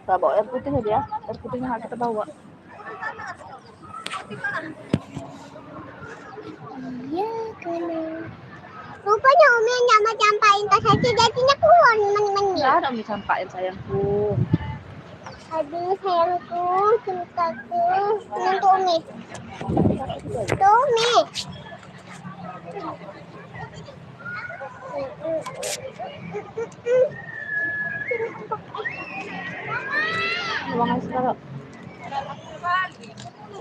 Gak bawa air putihnya dia. Air putihnya harus kita bawa. Iya karena rupanya Umi nggak mau campain tas aja jadinya keluar teman-teman. Nggak ada Umi campain sayangku. Aduh sayangku, cintaku, untuk Umi. Tuh Umi. Buang aja sekarang.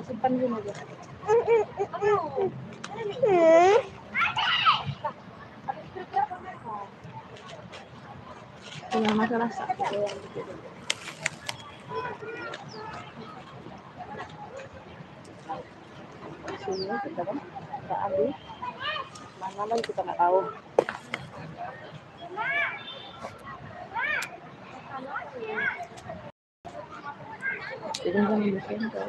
Simpan dulu aja. Punya masalah sakit yang gitu. Sini kita kan kita ambil. Mana lagi kita nggak tahu. Jadi jangan disentuh.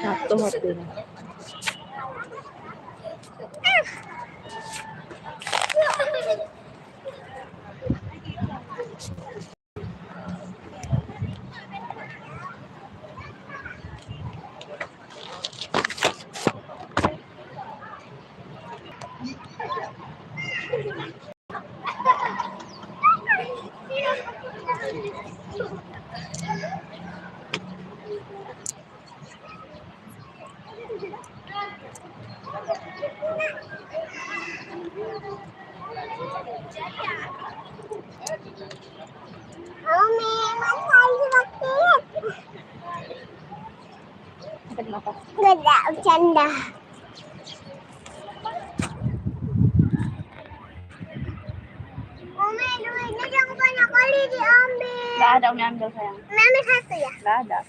Satu hatinya. Kenapa? Gak ada bercanda. Umi, duitnya jangan banyak kali diambil. Nggak ada Umi ambil sayang. Umi ambil satu ya? Nggak ada.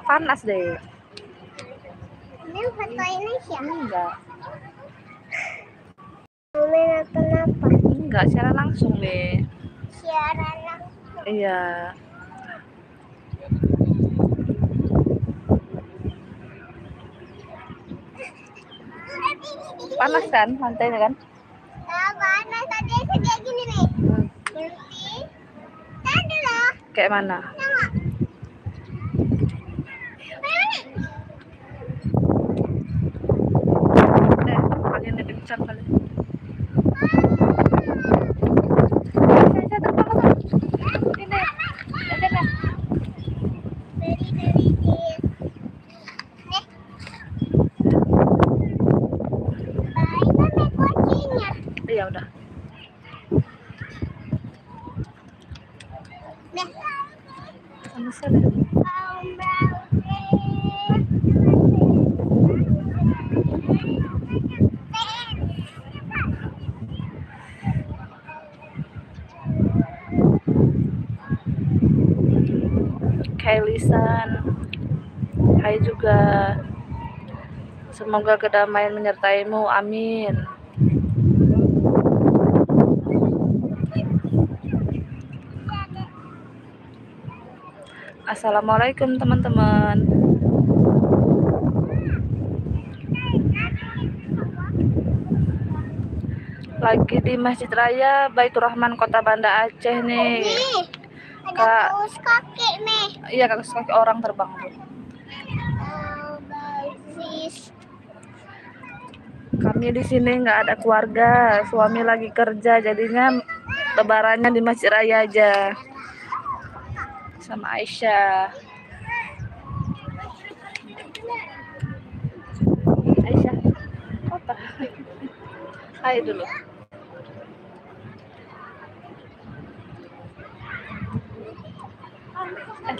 Panas deh. Ini foto Indonesia? Enggak. Umi nonton apa? Enggak, secara langsung deh. Siaran langsung. Iya. Panas kan lantainya kan? Nah, panas tadi kayak gini nih. Nanti tadi loh. Kayak mana? Tengok. Anginnya kencang kali. Iya udah. Sama sekali. Kailisan, hai juga. Semoga kedamaian menyertaimu, amin. Assalamualaikum teman-teman. Lagi di Masjid Raya Baitur Rahman Kota Banda Aceh nih. Nih, ada Kak, kaos kaki nih. iya kaos kaki orang terbang tuh. Basis. Kami di sini nggak ada keluarga, suami lagi kerja, jadinya lebarannya di Masjid Raya aja sama Aisyah. Aisyah, apa? Hai dulu.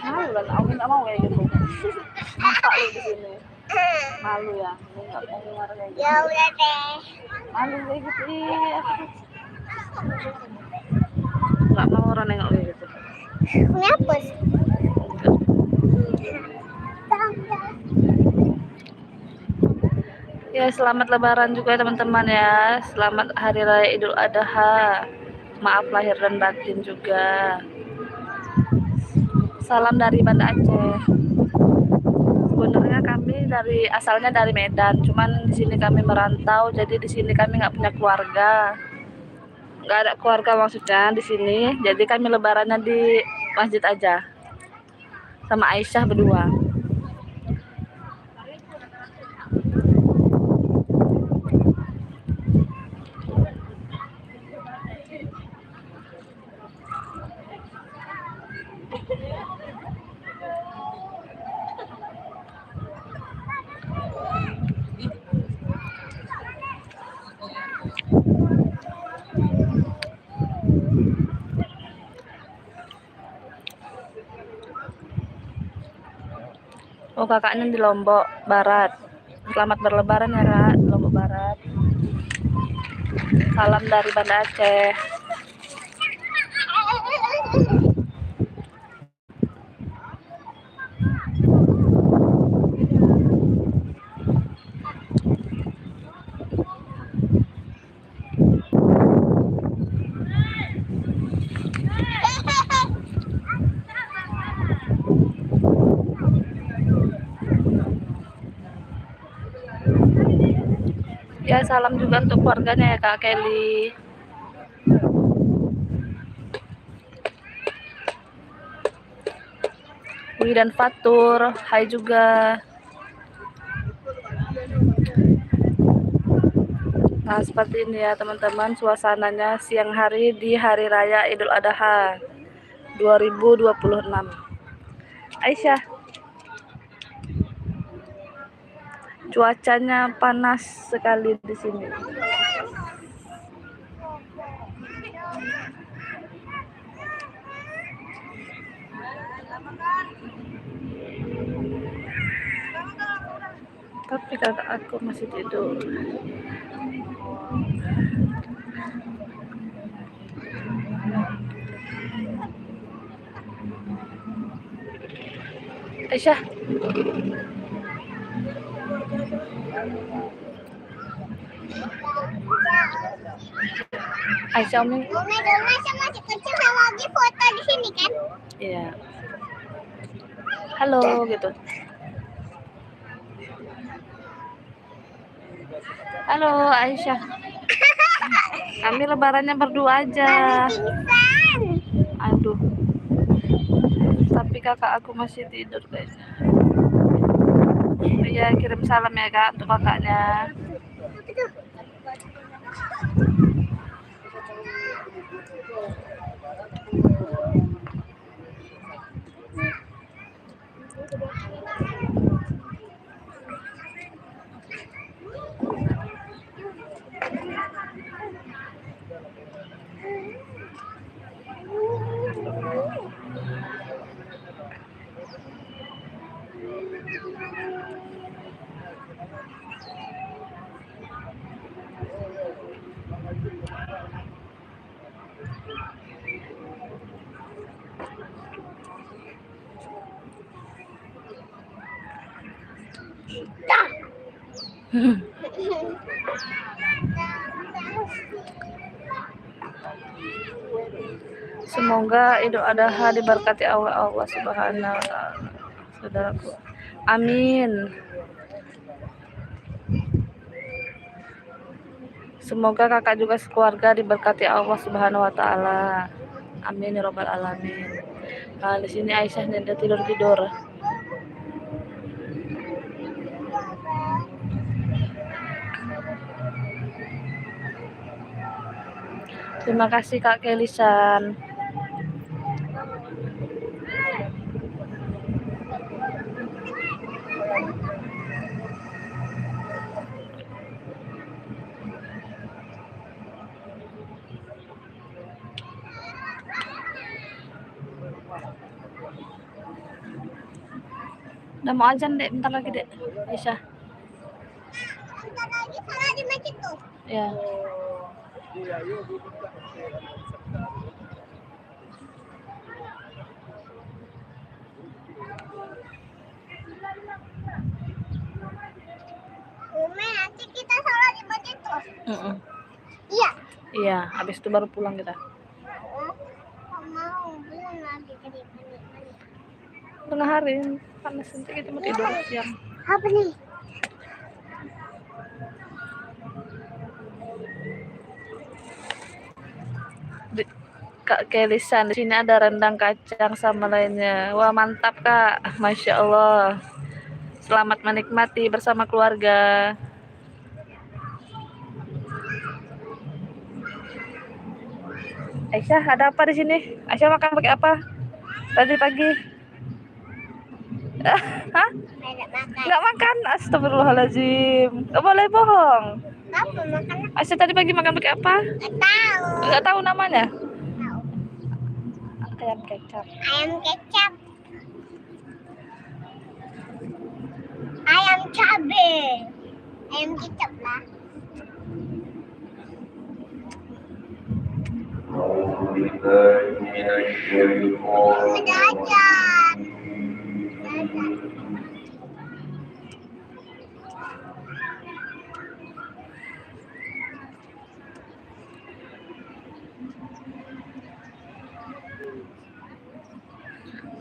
Malu lah, aku nggak mau kayak gitu. Nampak lu di sini. Malu ya, lu nggak mau dengar kayak gitu. Ya udah deh. Malu kayak gitu, iya. Nggak mau orang nengok kayak gitu. Kenapa? Ya, selamat lebaran juga teman-teman ya. Selamat Hari Raya Idul Adha. Maaf lahir dan batin juga. Salam dari Banda Aceh. Sebenarnya kami asalnya dari Medan, cuman di sini kami merantau, jadi di sini kami nggak punya keluarga. Nggak ada keluarga maksudnya di sini, jadi kami lebarannya di masjid aja. Sama Aisyah berdua. Oh, kakaknya di Lombok Barat. Selamat berlebaran ya kak, di Lombok Barat. Salam dari Banda Aceh. Ya, salam juga untuk keluarganya ya Kak Kelly. Wi dan Fatur, hai juga. Nah, seperti ini ya teman-teman suasananya siang hari di Hari Raya Idul Adha 2026. Aisyah, cuacanya panas sekali di sini. Tapi kakak aku masih tidur. Aisyah, Aisyah Umi. Umi dulu masih kecil lagi foto di sini kan? Iya. Halo gitu. Halo Aisyah. Kami lebarannya berdua aja. Aduh. Tapi kakak aku masih tidur kayaknya. Iya, kirim salam ya kak untuk kakaknya. Semoga Idul Adha diberkati Allah Subhanahu wa taala. Saudaraku. Amin. Semoga kakak juga sekeluarga diberkati Allah Subhanahu wa taala. Amin ya robbal alamin. Nah, di sini Aisyah nih udah tidur. Terima kasih Kak Kelisan. Udah mau azan dek, bentar lagi dek. Aisyah. Bentar lagi salah di masjid tuh. Ya. Umi, nanti kita salah di masjid tuh. Iya. Iya, habis itu baru pulang kita. Mau belum lagi jadi Tengah hari panas, nanti kita mau tidur siang. apa nih? Kak Kelisan, di sini ada rendang kacang sama lainnya. Wah, mantap Kak. Masya Allah. Selamat menikmati bersama keluarga. Aisyah, ada apa di sini? Aisyah makan pakai apa? Tadi pagi? Hah? Nggak makan? Astagfirullahaladzim. Nggak boleh bohong. Apa makan? Aisyah tadi pagi makan pakai apa? Nggak tahu. Nggak tahu namanya? Tahu. Ayam kecap. Ayam kecap. Ayam cabe. Ayam kecap lah. Ada aja.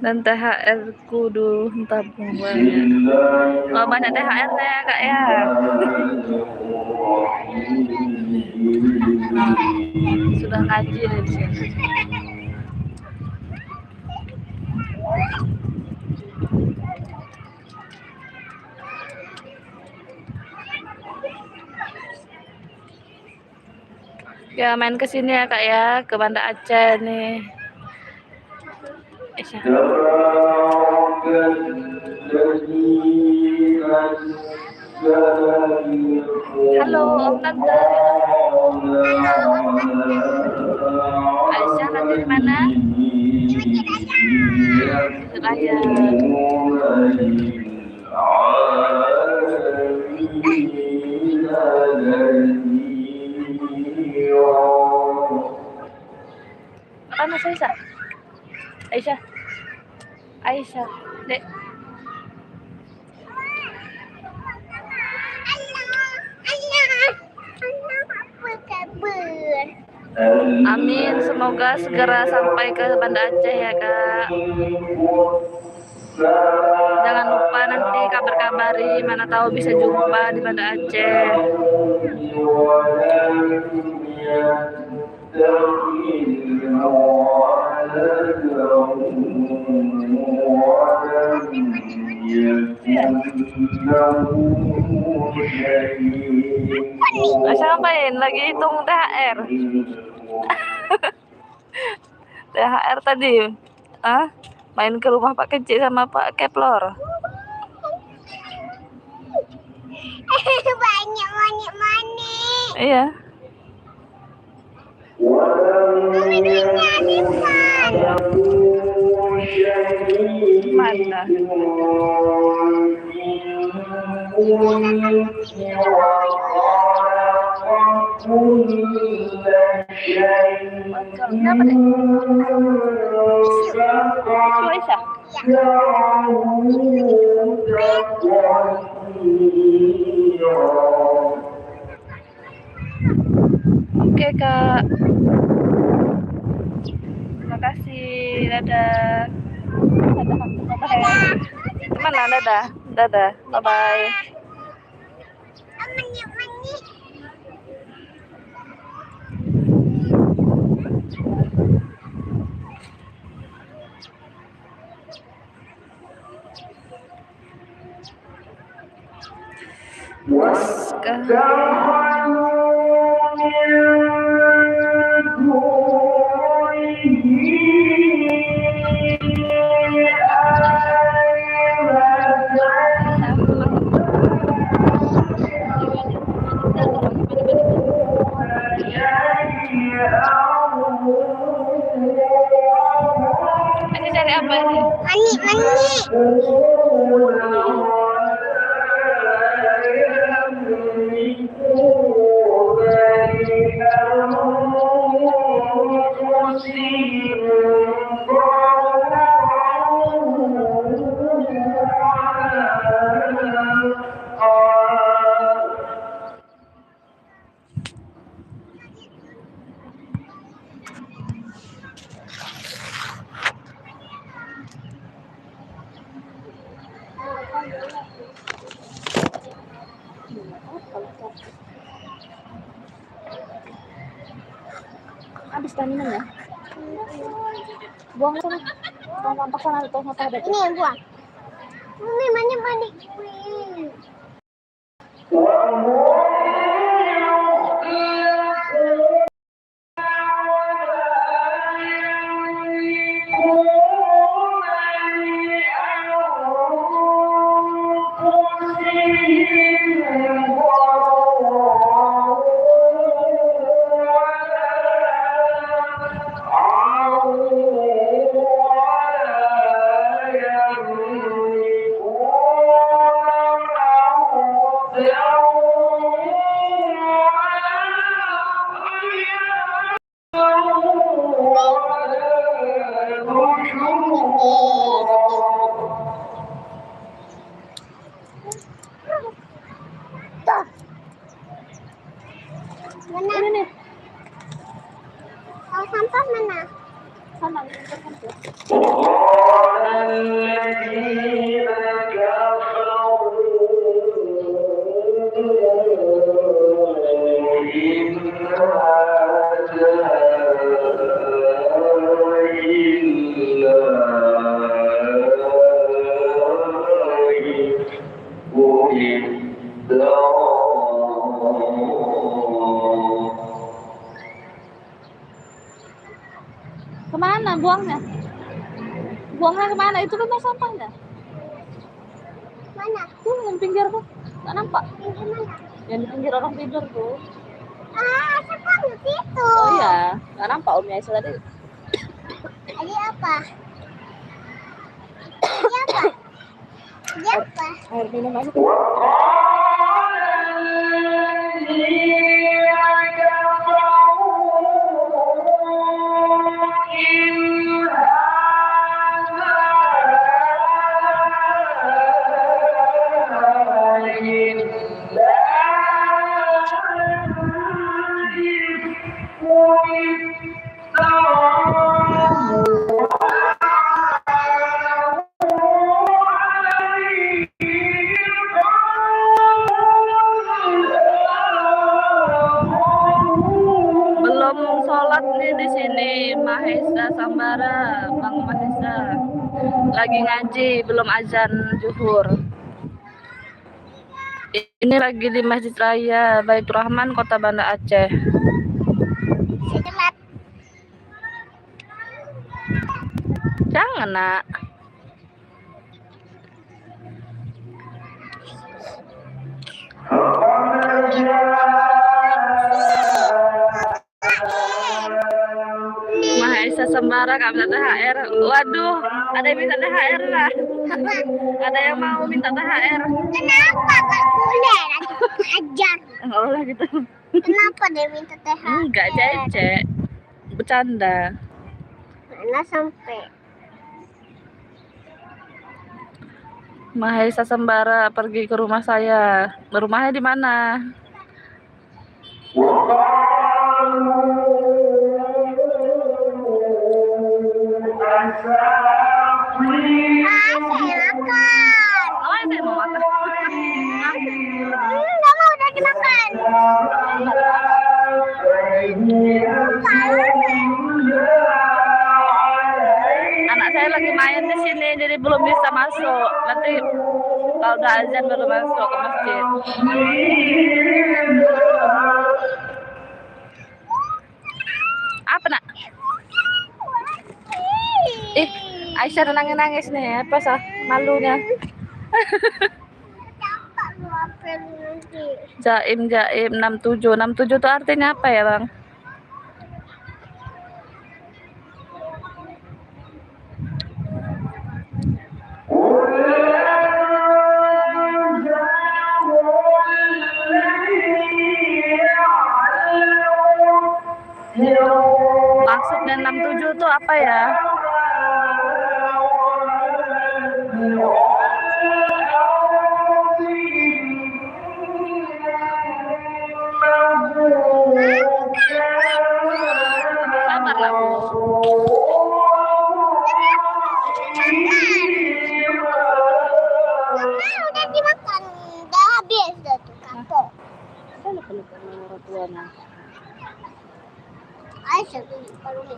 Dan THR kudu tabung banyak. Oh, banyak THR-nya ya Kak ya. Sudah ngaji nih di sini. Ya main ke sini ya Kak ya, ke Banda Aceh nih. Aisyah. Halo Om Tante. Aisyah lagi di mana? Di Raya. Mana Aisyah? Aisyah. Aisyah, Dek. Apa kabar? Amin, semoga segera sampai ke Banda Aceh ya Kak. Jangan lupa nanti kabar-kabari, mana tahu bisa jumpa di Banda Aceh. Aisyah ngapain? Lagi hitung THR. THR tadi. Ah? Main ke rumah Pak Kecik sama Pak Keplor. Banyak manik-manik. Iya. Mami duitnya dipan. Mana? Kenapa deh? Isu Aisyah? Oke Kak. Terima kasih. Dadah. Mana dadah? Dadah. Bye bye. Manik-manik. Bos kah? Ini cari apa ini? Mani, mani. Habis stamina ya? Buang sana. Buang sampah sana itu sampah ada. Ini yang buang. Ini mana mani? Mana? Ini nih. Kalau sampah mana? Sana. Kemana buangnya? Buangnya kemana? Itu rumah sampahnya. Mana? Tuh yang pinggir tuh. Nggak nampak? Yang mana? Yang di pinggir orang tidur tuh. Ah, sampah di situ. Oh iya, nggak nampak Om Yaisa tadi. Ada apa? Ada apa? Ada apa? Air minum aja. Belum sholat nih di sini Mahesa Sambara, Bang Mahesa. Lagi ngaji, belum azan zuhur. Ini lagi di Masjid Raya Baitur Rahman, Kota Banda Aceh. Setelah Jangan, Nak. Mahesa Sembara nggak minta THR. Waduh, ada yang minta THR lah. Ada yang mau minta THR. kenapa gak boleh? Nanti ajar. Oh lah gitu. Kenapa dia minta THR? Enggak, Cece. Bercanda. Mana sampai? Mahesa Sembara pergi ke rumah saya. Rumahnya di mana? Ah, saya makan. Oh, saya mau makan. Nggak mau udah dimakan. Anak saya lagi main di sini, jadi belum bisa masuk. Nanti kalau udah azan baru masuk ke masjid. Apa nak? Ih, Aisyah udah nangis nih. Apa sah malunya? Jaim 67. 67 itu artinya apa ya, Bang? Maksudnya 67 itu apa ya? Sabarlah, Bu. Udah dimakan, udah habis dah tuh kapok. Saya lupa orang tuanya. Aisyah tuh kalau nih.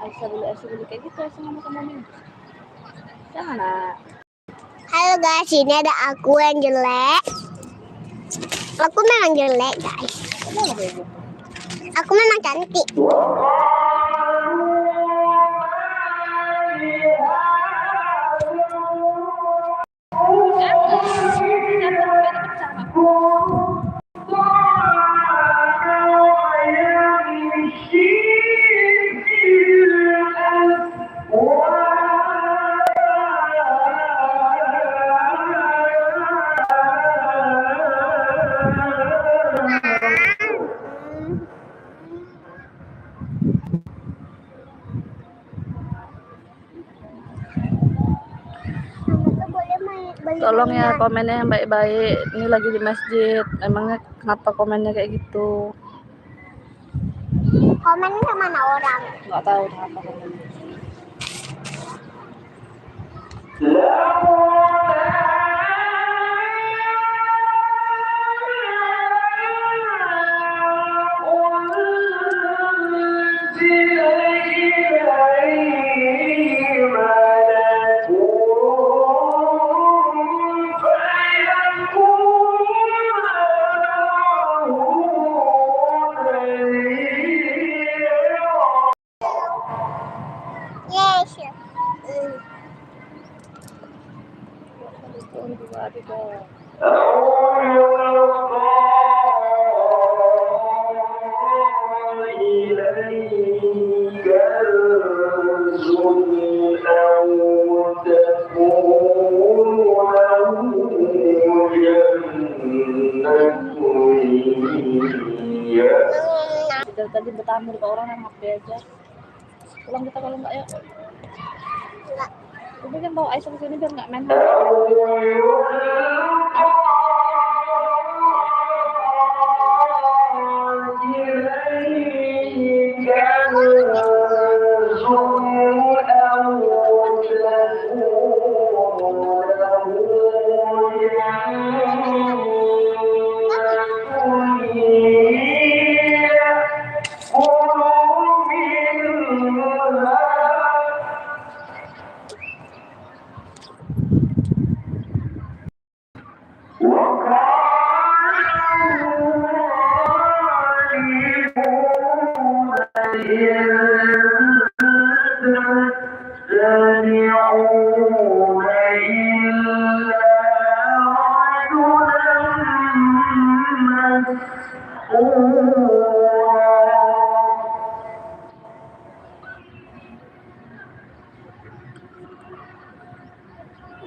Aisyah beli kayak gitu Aisyah sama temannya. Jangan nak. Halo guys, ini ada aku yang jelek. Aku memang jelek guys. Kenapa kayak gitu? Aku memang cantik. Tolong ya komennya yang baik-baik. Ini lagi di masjid. Emangnya kenapa komennya kayak gitu? Komennya mana orang? Nggak tahu kenapa komennya. Yes. Dari tadi bertamu ke orang yang HP aja. Pulang kita kalau nggak ya. Enggak. Tapi kan bawa Aisyah ke sini biar nggak main.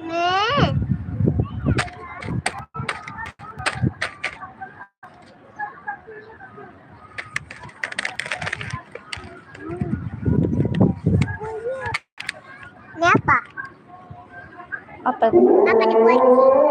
Nih. Ini apa? Apa itu? Apa dibuat?